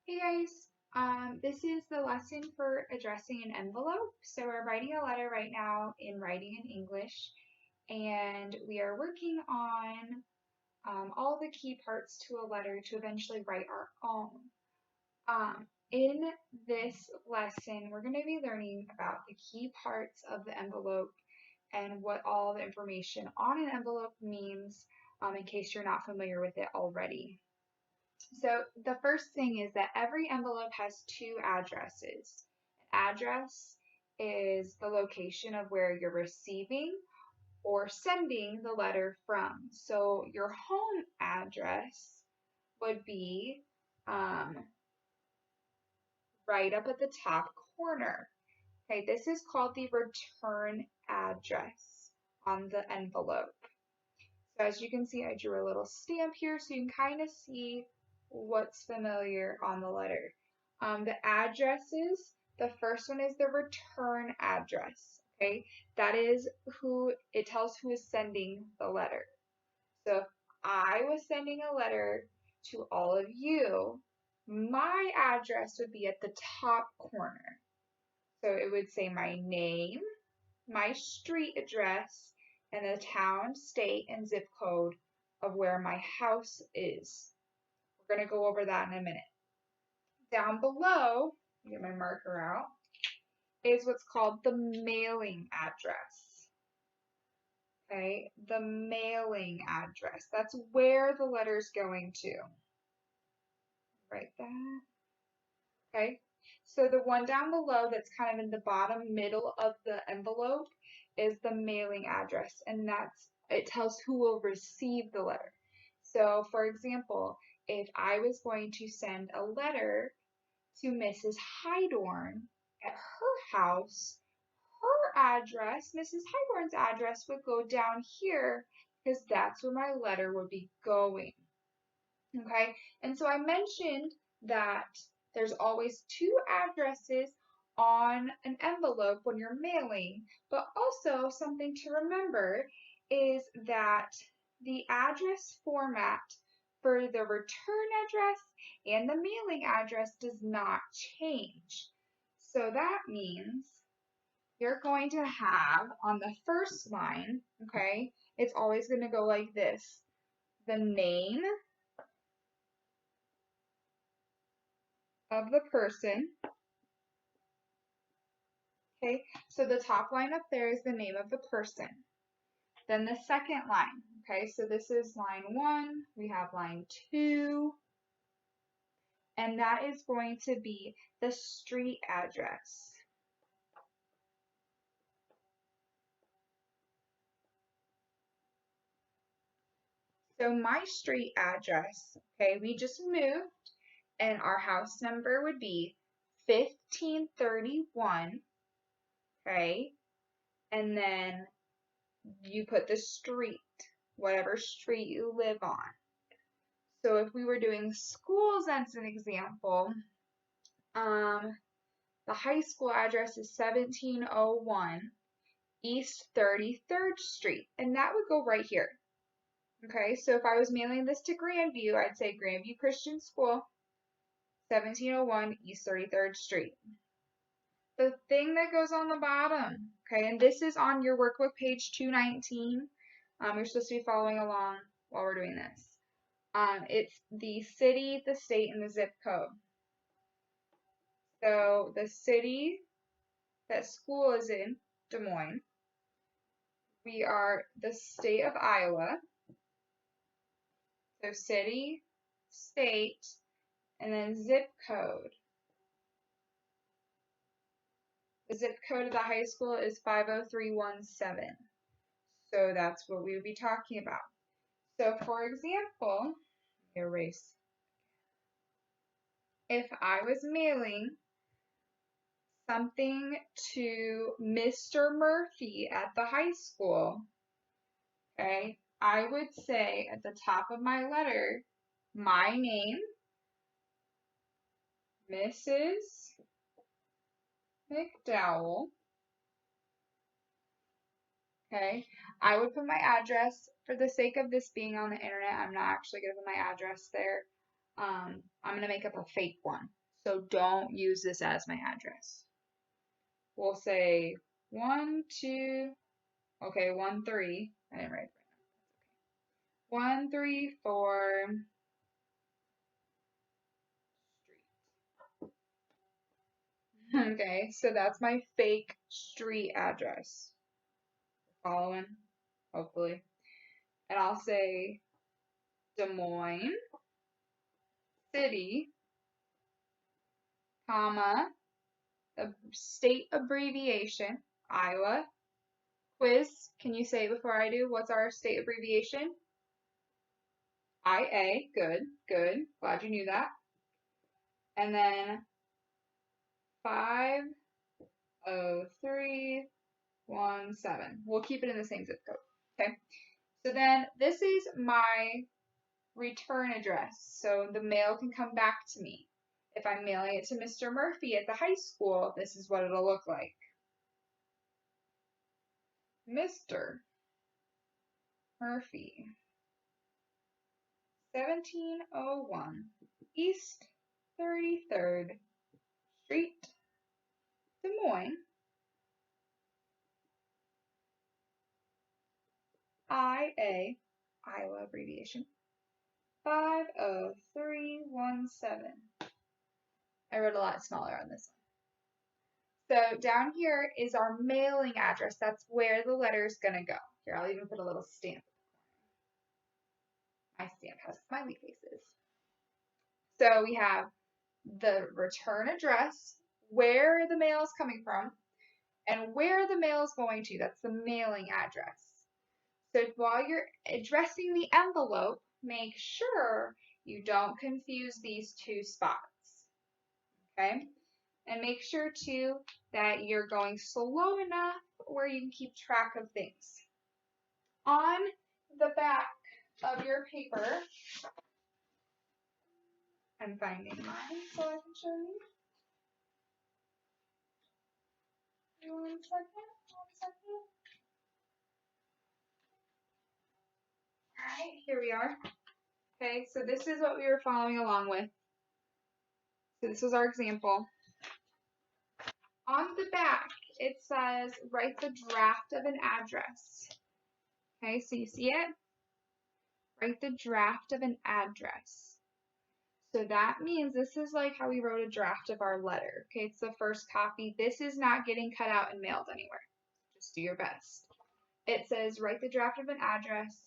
Hey guys, this is the lesson for addressing an envelope. So we're writing a letter right now in writing in English, and we are working on all the key parts to a letter to eventually write our own. In this lesson, we're going to be learning about the key parts of the envelope and what all the information on an envelope means, in case you're not familiar with it already. So the first thing is that every envelope has two addresses. An address is the location of where you're receiving or sending the letter from. So your home address would be right up at the top corner. Okay, this is called the return address on the envelope. So as you can see, I drew a little stamp here so you can kind of see what's familiar on the letter. The addresses, the first one is the return address, okay? That is it tells who is sending the letter. So if I was sending a letter to all of you, my address would be at the top corner. So it would say my name, my street address, and the town, state, and zip code of where my house is. We're going to go over that in a minute. Down below, get my marker out, is what's called the mailing address. Okay, the mailing address. That's where the letter's going to. Write that. Okay, so the one down below that's kind of in the bottom middle of the envelope is the mailing address, and it tells who will receive the letter. So for example, if I was going to send a letter to Mrs. Hydorn at her house, her address, Mrs. Hydorn's address, would go down here because that's where my letter would be going. Okay, and so I mentioned that there's always two addresses on an envelope when you're mailing, but also something to remember is that the address format for the return address and the mailing address does not change. So that means you're going to have on the first line, okay, it's always going to go like this: the name of the person. Okay, so the top line up there is the name of the person. Then the second line, okay, so this is line 1, we have line 2, and that is going to be the street address. So my street address, okay, we just moved, and our house number would be 1531, okay, and then you put the street, whatever street you live on. So if we were doing schools as an example, the high school address is 1701 East 33rd Street, and that would go right here. Okay, so if I was mailing this to Grandview, I'd say Grandview Christian School, 1701 East 33rd Street. The thing that goes on the bottom, okay, and this is on your workbook page 219. You're supposed to be following along while we're doing this. It's the city, the state, and the zip code. So the city that school is in, Des Moines. We are the state of Iowa. So city, state, and then zip code. The zip code of the high school is 50317. So that's what we would be talking about. So for example, erase. If I was mailing something to Mr. Murphy at the high school, okay, I would say at the top of my letter, my name, Mrs. McDowell. Okay, I would put my address. For the sake of this being on the internet, I'm not actually going to put my address there. I'm going to make up a fake one. So don't use this as my address. We'll say 1, 2, okay, 1, 3. I didn't write it right now. 1, 3, 4 street. Okay, so that's my fake street address. Following, hopefully. And I'll say Des Moines City, comma, the state abbreviation, Iowa. Quiz, can you say it before I do? What's our state abbreviation? IA. Good, good. Glad you knew that. And then 50317. We'll keep it in the same zip code. Okay. So then this is my return address. So the mail can come back to me. If I'm mailing it to Mr. Murphy at the high school, this is what it'll look like. Mr. Murphy, 1701 East 33rd Street, Des Moines, IA, Iowa abbreviation, 50317. I wrote a lot smaller on this one. So down here is our mailing address. That's where the letter is going to go. Here, I'll even put a little stamp. My stamp has smiley faces. So we have the return address, where the mail is coming from, and where the mail is going to. That's the mailing address. So while you're addressing the envelope, make sure you don't confuse these two spots. Okay? And make sure too that you're going slow enough where you can keep track of things. On the back of your paper, I'm finding mine so I can show you. One second. Alright, here we are. Okay, so this is what we were following along with. So this was our example. On the back, it says, write the draft of an address. Okay, so you see it? Write the draft of an address. So that means this is like how we wrote a draft of our letter. Okay, it's the first copy. This is not getting cut out and mailed anywhere. Just do your best. It says, write the draft of an address.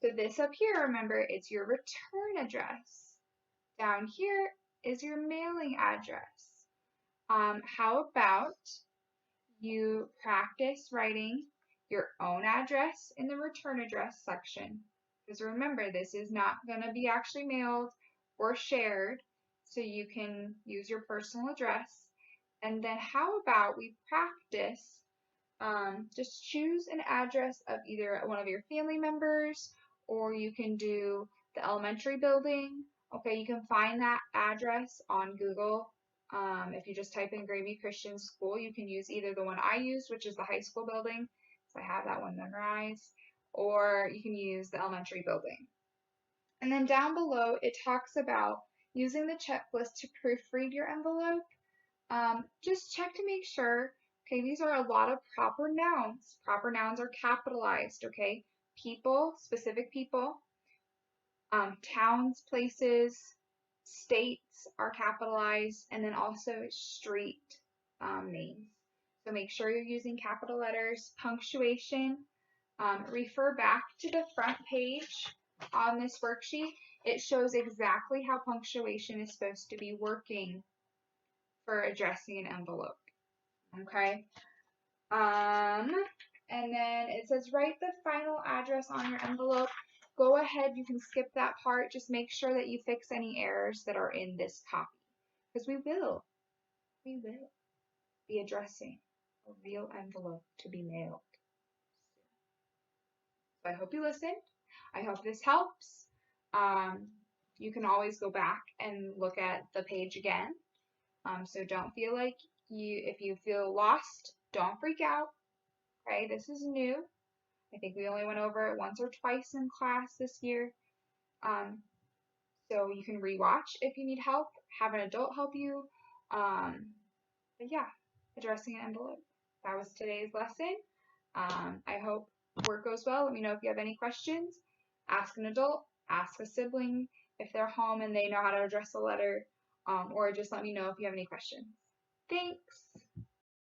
So this up here, remember, it's your return address. Down here is your mailing address. How about you practice writing your own address in the return address section? Because remember, this is not going to be actually mailed or shared, so you can use your personal address. And then how about we practice, just choose an address of either one of your family members, or you can do the elementary building. Okay, you can find that address on Google. If you just type in Gravy Christian School, you can use either the one I used, which is the high school building, so I have that one memorized, or you can use the elementary building. And then down below, it talks about using the checklist to proofread your envelope. Just check to make sure, okay, these are a lot of proper nouns. Proper nouns are capitalized, okay? People, specific people, towns, places, states are capitalized, and then also street names. So make sure you're using capital letters. Punctuation, refer back to the front page on this worksheet. It shows exactly how punctuation is supposed to be working for addressing an envelope. Okay. And then it says write the final address on your envelope. Go ahead, you can skip that part. Just make sure that you fix any errors that are in this copy. Because we will be addressing a real envelope to be mailed. So I hope you listened. I hope this helps. You can always go back and look at the page again. So don't feel like if you feel lost, don't freak out. Okay, this is new. I think we only went over it once or twice in class this year. So you can rewatch if you need help, have an adult help you, But yeah, addressing an envelope. That was today's lesson. I hope work goes well. Let me know if you have any questions. Ask an adult, ask a sibling if they're home and they know how to address a letter, or just let me know if you have any questions. Thanks.